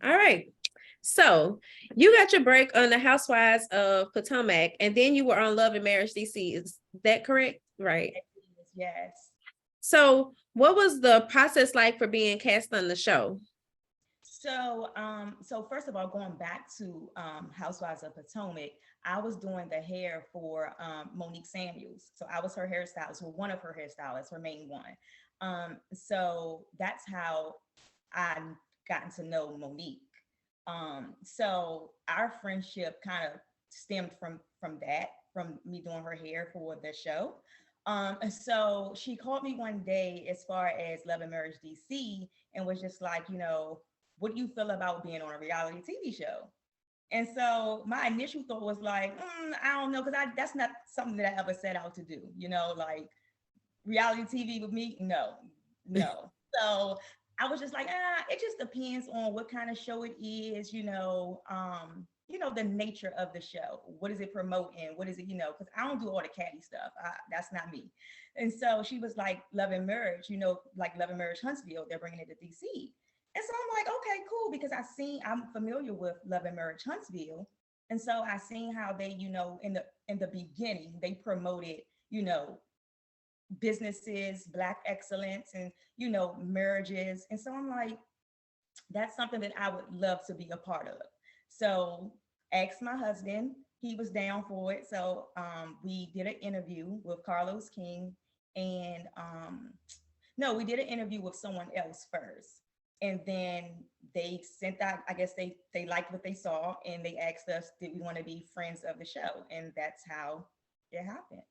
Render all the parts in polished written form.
All right. So you got your break on the Housewives of Potomac, and then you were on Love and Marriage DC. Is that correct? Right. Yes. So what was the process like for being cast on the show? So first of all, going back to Housewives of Potomac, I was doing the hair for Monique Samuels. So I was her hairstylist, or one of her hairstylists, her main one. So that's how I gotten to know Monique. So our friendship kind of stemmed from that, from me doing her hair for the show. And so she called me one day as far as Love and Marriage DC, and was just like, what do you feel about being on a reality TV show? And so my initial thought was like, I don't know, because I that's not something that I ever set out to do, like reality TV with me, no, no. So I was just like, it just depends on what kind of show it is, the nature of the show. What is it promoting? What is it, because I don't do all the catty stuff. That's not me. And so she was like, Love and Marriage, like Love and Marriage Huntsville, they're bringing it to DC. And so I'm like, okay, cool, because I'm familiar with Love and Marriage Huntsville. And so I seen how they, in the beginning, they promoted, businesses, Black excellence, and marriages. And so I'm like, that's something that I would love to be a part of. So asked my husband, he was down for it. So we did an interview with Carlos King, and no, we did an interview with someone else first. And then they sent out, I guess they liked what they saw, and they asked us, did we want to be friends of the show? And that's how it happened.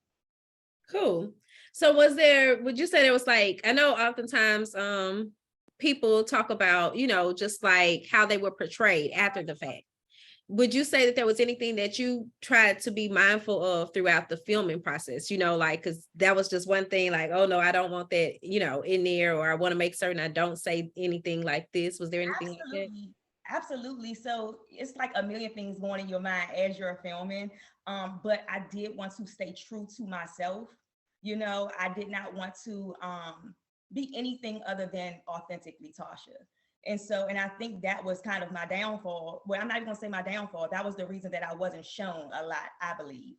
Cool. So would you say there was like, I know oftentimes people talk about, just like how they were portrayed after the fact. Would you say that there was anything that you tried to be mindful of throughout the filming process? Like, because that was just one thing, like, oh no, I don't want that, in there, or I want to make certain I don't say anything like this. Was there anything like that? Absolutely. So it's like a million things going in your mind as you're filming. But I did want to stay true to myself. I did not want to be anything other than authentically Tasha. And I think that was kind of my downfall. Well, I'm not even gonna say my downfall. That was the reason that I wasn't shown a lot, I believe.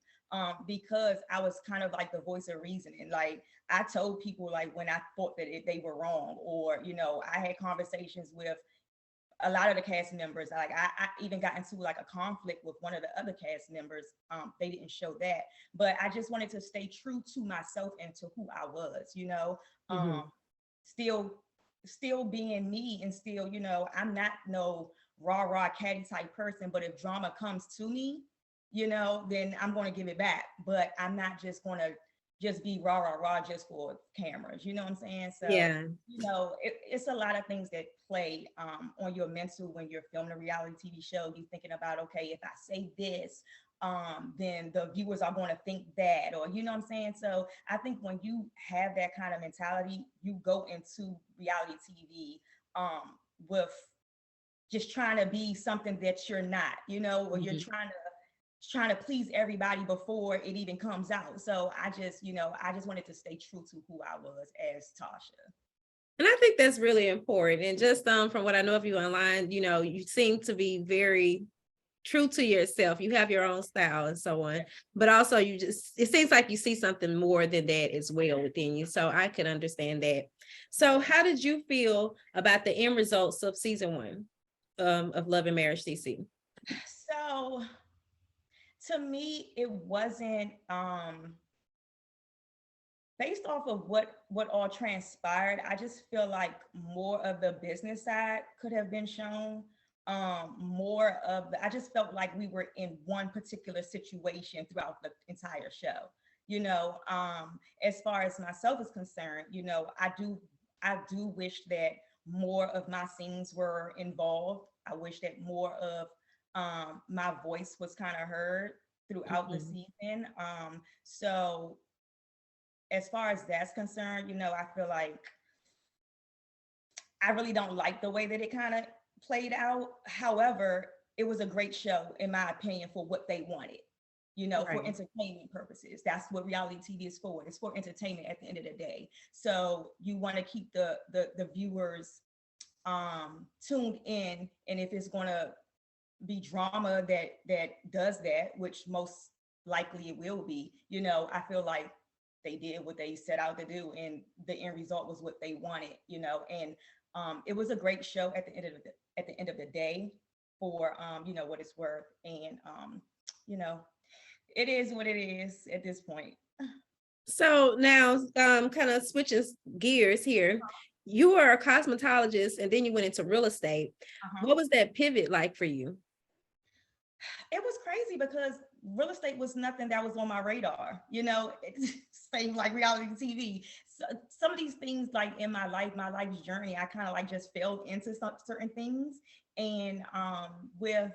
Because I was kind of like the voice of reason. And like I told people, like when I thought that they were wrong, or I had conversations with a lot of the cast members. Like I even got into like a conflict with one of the other cast members. They didn't show that, but I just wanted to stay true to myself and to who I was, still being me, and still, I'm not no rah catty type person, but if drama comes to me, then I'm going to give it back. But I'm not just going to just be rah just for cameras. You know what I'm saying? So, Yeah. it's a lot of things that play on your mental when you're filming a reality TV show. You're thinking about, okay, if I say this, then the viewers are going to think that, or you know what I'm saying? So I think when you have that kind of mentality, you go into reality TV with just trying to be something that you're not, or you're trying to please everybody before it even comes out. So I just wanted to stay true to who I was as Tasha. And I think that's really important. And just from what I know of you online, you seem to be very true to yourself. You have your own style and so on, but also it seems like you see something more than that as well within you. So I could understand that. So how did you feel about the end results of season 1 of Love and Marriage DC? So to me, it wasn't based off of what all transpired. I just feel like more of the business side could have been shown. I just felt like we were in one particular situation throughout the entire show. As far as myself is concerned, I do wish that more of my scenes were involved. I wish that more of my voice was kind of heard throughout the season. So as far as that's concerned, I feel like I really don't like the way that it kind of played out. However, it was a great show, in my opinion, for what they wanted. for Right. entertainment purposes. That's what reality TV is for. It's for entertainment at the end of the day. So you want to keep the viewers tuned in, and if it's going to be drama that does that, which most likely it will be, I feel like they did what they set out to do, and the end result was what they wanted, and it was a great show at the end of the day for what it's worth. And you know it is what it is at this point. So now, kind of switching gears here. You were a cosmetologist and then you went into real estate. Uh-huh. What was that pivot like for you? It was crazy because real estate was nothing that was on my radar. Same like reality TV. So, some of these things, like in my life's journey, I kind of like just fell into some certain things. And with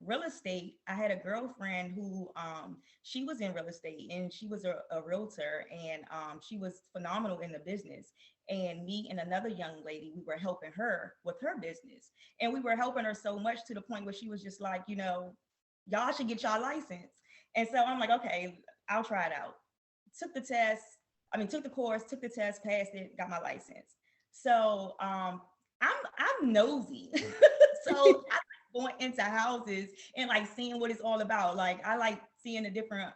real estate, I had a girlfriend who she was in real estate, and she was a realtor, and she was phenomenal in the business. And me and another young lady, we were helping her with her business, and we were helping her so much to the point where she was just like, y'all should get y'all license. And so I'm like, okay, I'll try it out. Took the test. Took the course, took the test, passed it, got my license. So I'm nosy. So I like going into houses and like seeing what it's all about. Like I like seeing the different,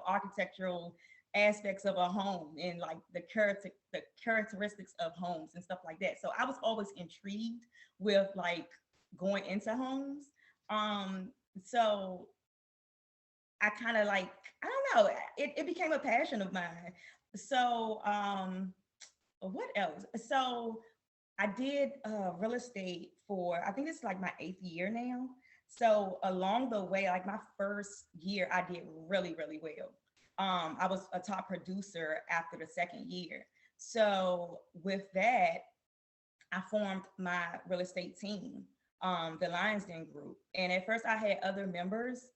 architectural aspects of a home, and like the characteristics of homes and stuff like that. So I was always intrigued with like going into homes. So I kind of like, I don't know, it became a passion of mine. So what else? So I did real estate for, I think it's like my 8th year now. So along the way, like my first year, I did really, really well. I was a top producer after the 2nd year. So with that, I formed my real estate team, the Lyons group. And at first I had other members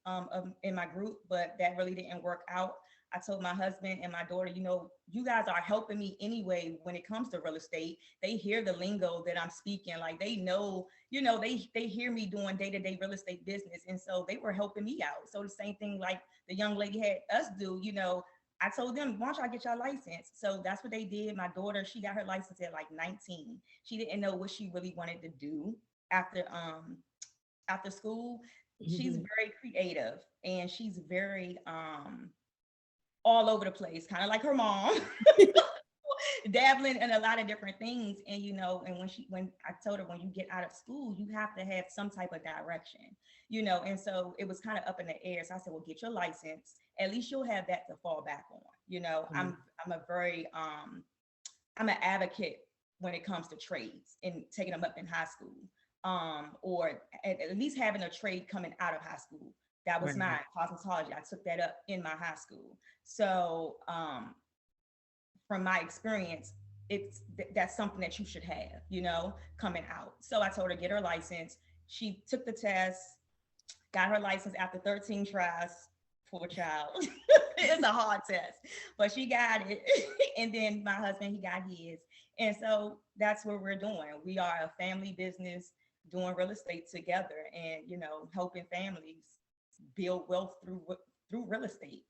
in my group, but that really didn't work out. I told my husband and my daughter, you guys are helping me anyway when it comes to real estate. They hear the lingo that I'm speaking, like they know, they hear me doing day-to-day real estate business. And so they were helping me out. So the same thing like the young lady had us do, I told them, why don't y'all get your license? So that's what they did. My daughter, she got her license at like 19. She didn't know what she really wanted to do after school. She's Mhm. very creative, and she's very all over the place, kind of like her mom. Dabbling in a lot of different things. And and when I told her, when you get out of school, you have to have some type of direction, and so it was kind of up in the air. So I said, well, get your license, at least you'll have that to fall back on. Mhm. I'm a very I'm an advocate when it comes to trades and taking them up in high school, or at least having a trade coming out of high school. That was Right. mine, cosmetology. I took that up in my high school. So from my experience, that's something that you should have, coming out. So I told her, get her license. She took the test, got her license after 13 tries. Poor child. It's a hard test, but she got it. And then my husband, he got his. And so that's what we're doing. We are a family business doing real estate together, and helping families build wealth through real estate.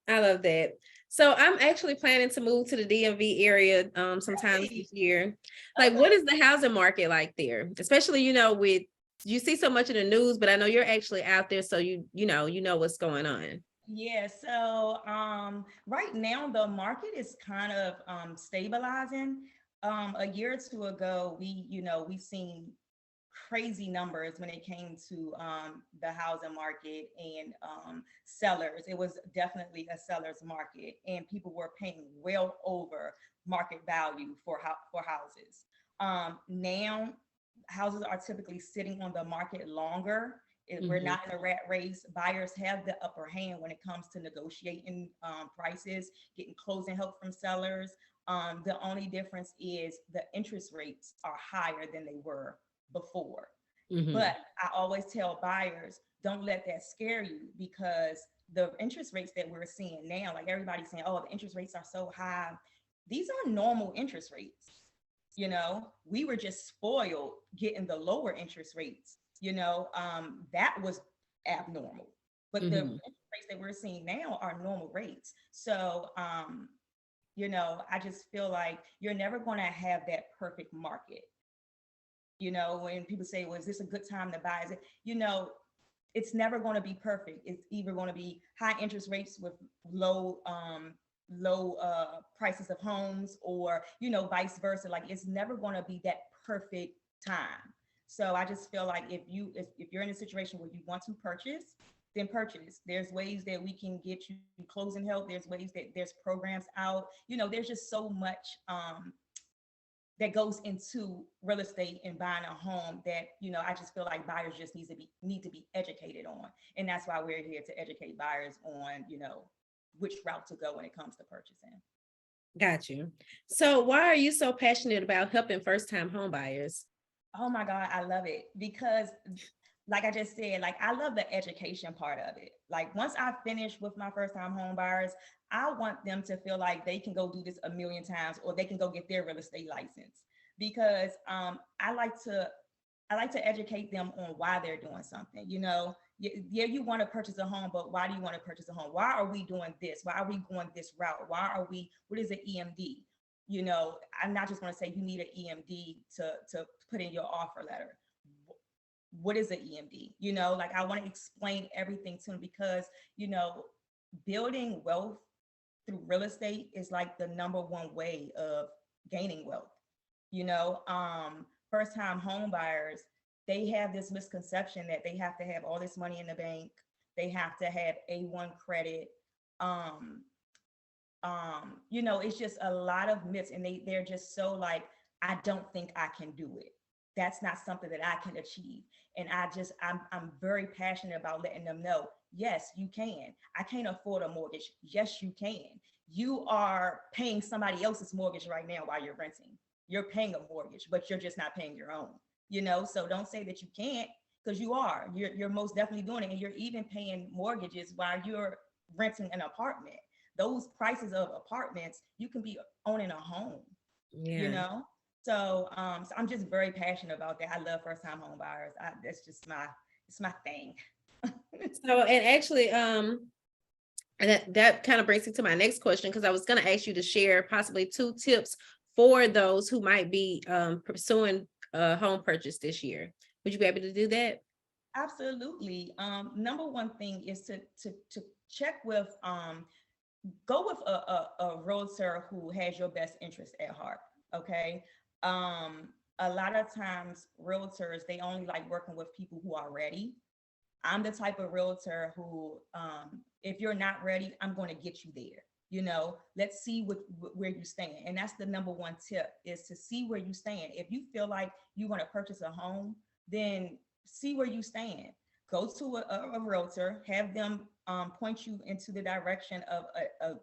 I love that. So I'm actually planning to move to the DMV area sometimes Hey, this year. Like, what okay. is the housing market like there? Especially, with you see so much in the news, but I know you're actually out there, so you know what's going on. Yeah, so right now the market is kind of stabilizing. A year or two ago, we've seen crazy numbers when it came to the housing market and sellers. It was definitely a seller's market, and people were paying well over market value for houses. Now, houses are typically sitting on the market longer. We're Mhm. not in a rat race. Buyers have the upper hand when it comes to negotiating prices, getting closing help from sellers. The only difference is the interest rates are higher than they were before. Mhm. But I always tell buyers, don't let that scare you, because the interest rates that we're seeing now, like everybody's saying, oh, the interest rates are so high. These are normal interest rates. We were just spoiled getting the lower interest rates. That was abnormal. But the Mhm. rates that we're seeing now are normal rates. So, I just feel like you're never going to have that perfect market. When people say, well, is this a good time to buy? Is it, it's never going to be perfect. It's either going to be high interest rates with low prices of homes, or vice versa. Like, it's never going to be that perfect time. So I just feel like if you're in a situation where you want to purchase, then purchase. There's ways that we can get you closing help. There's ways that there's programs out. There's just so much that goes into real estate and buying a home that I just feel like buyers just need to be educated on. And that's why we're here to educate buyers on which route to go when it comes to purchasing. Got you. So why are you so passionate about helping first-time home buyers? Oh my God, I love it because, like I just said, like, I love the education part of it. Like, once I finish with my first time home buyers, I want them to feel like they can go do this a million times, or they can go get their real estate license, because I like to educate them on why they're doing something. Yeah, you want to purchase a home, but why do you want to purchase a home? Why are we doing this? Why are we going this route? What is an EMD? I'm not just going to say you need an EMD to put in your offer letter. What is an EMD? Like, I want to explain everything to them, because, building wealth through real estate is like the number one way of gaining wealth. First time home buyers, they have this misconception that they have to have all this money in the bank. They have to have A1 credit. It's just a lot of myths, and they're just so like, I don't think I can do it. That's not something that I can achieve. And I'm very passionate about letting them know, yes, you can. I can't afford a mortgage. Yes, you can. You are paying somebody else's mortgage right now while you're renting. You're paying a mortgage, but you're just not paying your own. So don't say that you can't, because you are. You're most definitely doing it, and you're even paying mortgages while you're renting an apartment. Those prices of apartments, you can be owning a home. Yeah. So, so I'm just very passionate about that. I love first time home buyers. That's just it's my thing. So, and actually, that kind of brings me to my next question, because I was going to ask you to share possibly 2 tips for those who might be pursuing a home purchase this year. Would you be able to do that? Absolutely. Number one thing is to check with go with a realtor who has your best interest at heart. Okay. A lot of times realtors, they only like working with people who are ready. I'm the type of realtor who, if you're not ready, I'm going to get you there. Let's see where you stand. And that's the number one tip, is to see where you stand. If you feel like you want to purchase a home, then see where you stand. Go to a realtor, have them point you into the direction of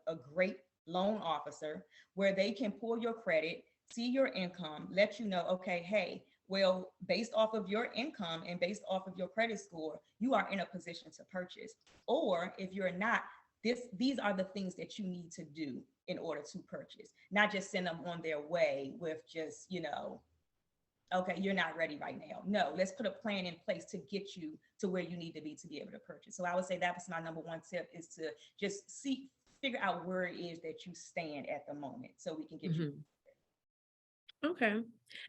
a great loan officer, where they can pull your credit, see your income, let you know, okay, hey, well, based off of your income and based off of your credit score, you are in a position to purchase. Or if you're not, these are the things that you need to do in order to purchase, not just send them on their way with just, okay, you're not ready right now. No, let's put a plan in place to get you to where you need to be able to purchase. So I would say that was my number one tip, is to just figure out where it is that you stand at the moment, so we can get you. Okay.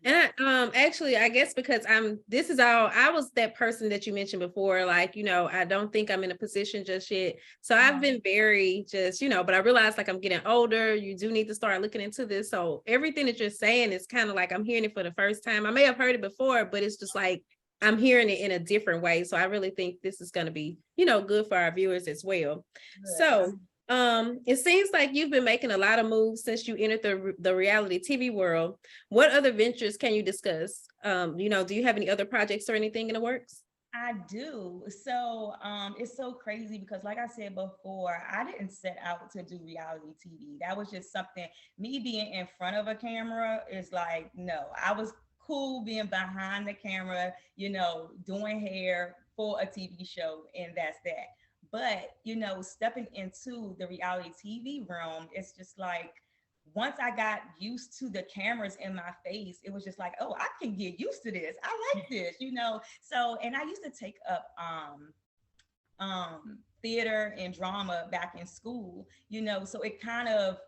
And actually, I guess because I was that person that you mentioned before, like, I don't think I'm in a position just yet. So I've been very just, but I realized, like, I'm getting older. You do need to start looking into this. So everything that you're saying is kind of like I'm hearing it for the first time. I may have heard it before, but it's just like I'm hearing it in a different way. So I really think this is going to be, good for our viewers as well. Good. So it seems like you've been making a lot of moves since you entered the reality TV world. What other ventures can you discuss? Do you have any other projects or anything in the works? I do. So it's so crazy because, like I said before, I didn't set out to do reality TV. That was just something, me being in front of a camera is like, no, I was cool being behind the camera, doing hair for a TV show, and that's that. But, stepping into the reality TV realm, it's just like, once I got used to the cameras in my face, it was just like, oh, I can get used to this. I like this, So, and I used to take up theater and drama back in school, you know, so it kind of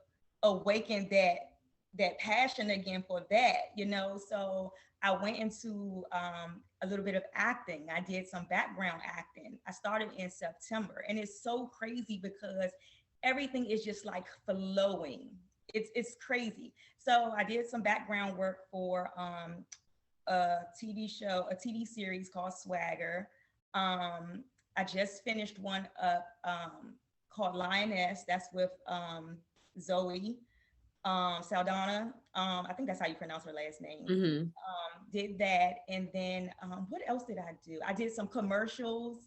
awakened that passion again for that, you know. So I went into a little bit of acting. I did some background acting. I started in September, and it's so crazy because everything is just like flowing. It's crazy. So I did some background work for a TV show, a TV series called Swagger. I just finished one up called Lioness. That's with Zoe Saldana. I think that's how you pronounce her last name. Mm-hmm. Did that, and then what else did I do? I did some commercials.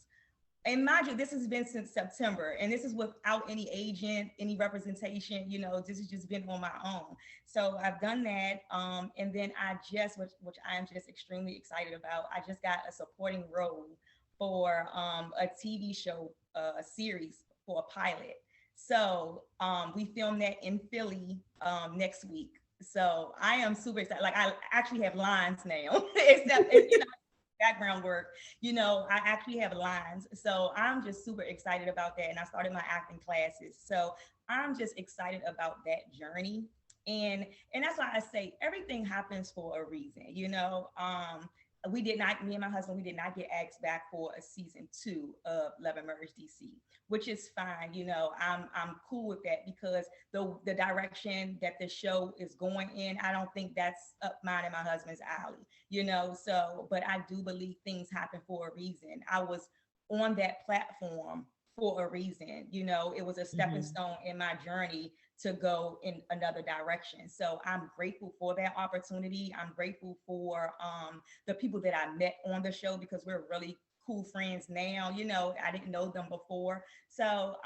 And mind you, this has been since September, and this is without any agent, any representation. You know, this has just been on my own. So I've done that, and then I just, which I am just extremely excited about. I just got a supporting role for a TV show, a series for a pilot. So we filmed that in Philly next week. So I am super excited. Like I actually have lines now, except you know, background work. You know, I actually have lines. So I'm just super excited about that. And I started my acting classes. So I'm just excited about that journey. And that's why I say everything happens for a reason, you know. We did not, me and my husband, we did not get asked back for a season 2 of Love and Murders DC, which is fine. You know, I'm cool with that because the direction that the show is going in, I don't think that's up mine and my husband's alley, you know. So, but I do believe things happen for a reason. I was on that platform for a reason, you know. It was a stepping stone in my journey to go in another direction. So I'm grateful for that opportunity. I'm grateful for the people that I met on the show because we're really cool friends now. You know, I didn't know them before. So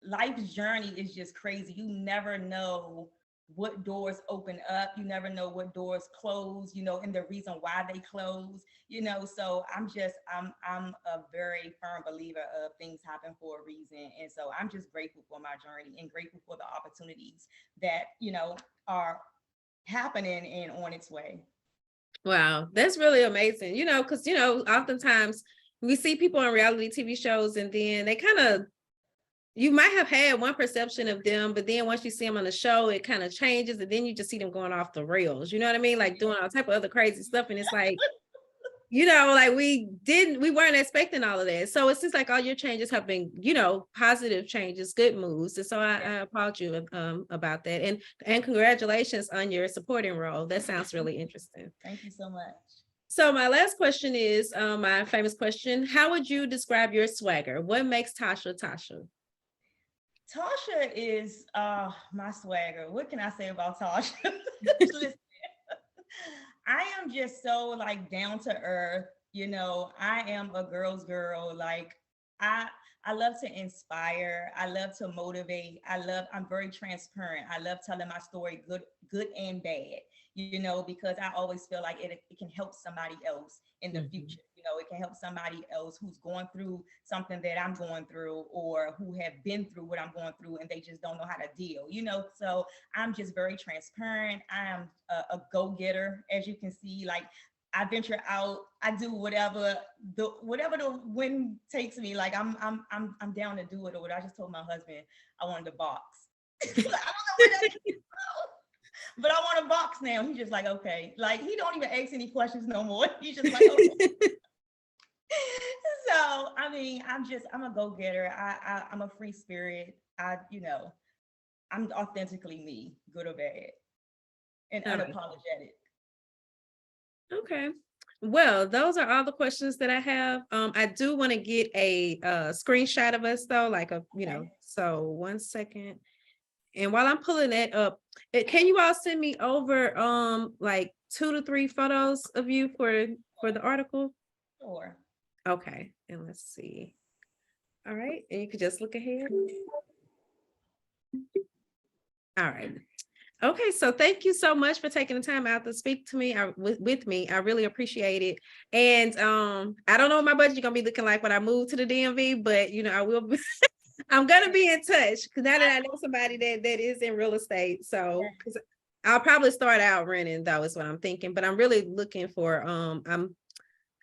life's journey is just crazy. You never know what doors open up. You never know what doors close, you know, and the reason why they close, you know. So I'm a very firm believer of things happen for a reason. And so I'm just grateful for my journey and grateful for the opportunities that, you know, are happening and on its way. Wow, that's really amazing. You know, because, you know, oftentimes we see people on reality TV shows and then they kind of, you might have had one perception of them, but then once you see them on the show, it kind of changes, and then you just see them going off the rails. You know what I mean? Like doing all type of other crazy stuff, and it's like, you know, like we weren't expecting all of that. So it's just like all your changes have been, you know, positive changes, good moves. And so I applaud you about that, and congratulations on your supporting role. That sounds really interesting. Thank you so much. So my last question is my famous question: how would you describe your swagger? What makes Tasha Tasha? Tasha is my swagger. What can I say about Tasha? Listen, I am just so like down to earth. You know, I am a girl's girl. Like I I love to inspire. I love to motivate. I'm very transparent. I love telling my story, good and bad, you know, because I always feel like it can help somebody else in the future. You know, it can help somebody else who's going through something that I'm going through, or who have been through what I'm going through and they just don't know how to deal, you know. So I'm just very transparent. I am a go-getter, as you can see. Like I venture out, I do whatever the wind takes me. Like I'm down to do it. Or what I just told my husband, I wanted to box. I don't know where that came from, but I want a box now. He's just like, okay. Like he don't even ask any questions no more. He's just like, okay. So I mean, I'm a go-getter. I'm a free spirit. I'm authentically me, good or bad, and unapologetic. Okay. Well, those are all the questions that I have. I do want to get a screenshot of us though, like so 1 second. And while I'm pulling that up, can you all send me over like 2 to 3 photos of you for the article? Sure. Okay, and let's see. All right, and you could just look ahead. All right. Okay, so thank you so much for taking the time out to speak to me with me. I really appreciate it. And I don't know what my budget gonna be looking like when I move to the DMV, but I will be I'm gonna be in touch because now that I know somebody that is in real estate. So I'll probably start out renting though, is what I'm thinking. But I'm really looking for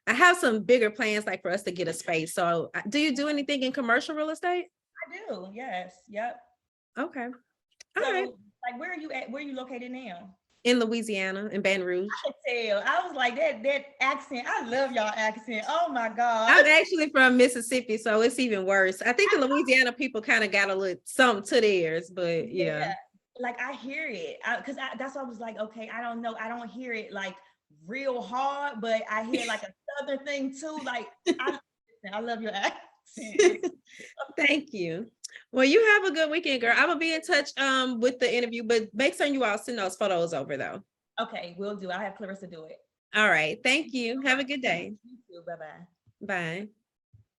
I have some bigger plans like for us to get a space. So do you do anything in commercial real estate? I do. Yes. Yep. Okay. All right. So, like, where are you at? Where are you located now? In Louisiana, in Baton Rouge. I could tell. I was like that accent. I love y'all accent. Oh my God. I'm actually from Mississippi, so it's even worse. I think the Louisiana people kind of got a little something to theirs, but yeah. Like I hear it. That's why I was like, okay, I don't know. I don't hear it like real hard, but I hear like a southern thing too. Like I love your accent. Thank you. Well, you have a good weekend, girl. I'm gonna be in touch with the interview, but make sure you all send those photos over though. Okay, we'll do. I'll have Clarissa do it. All right. Thank you. Have a good day. You too. Bye-bye. Bye.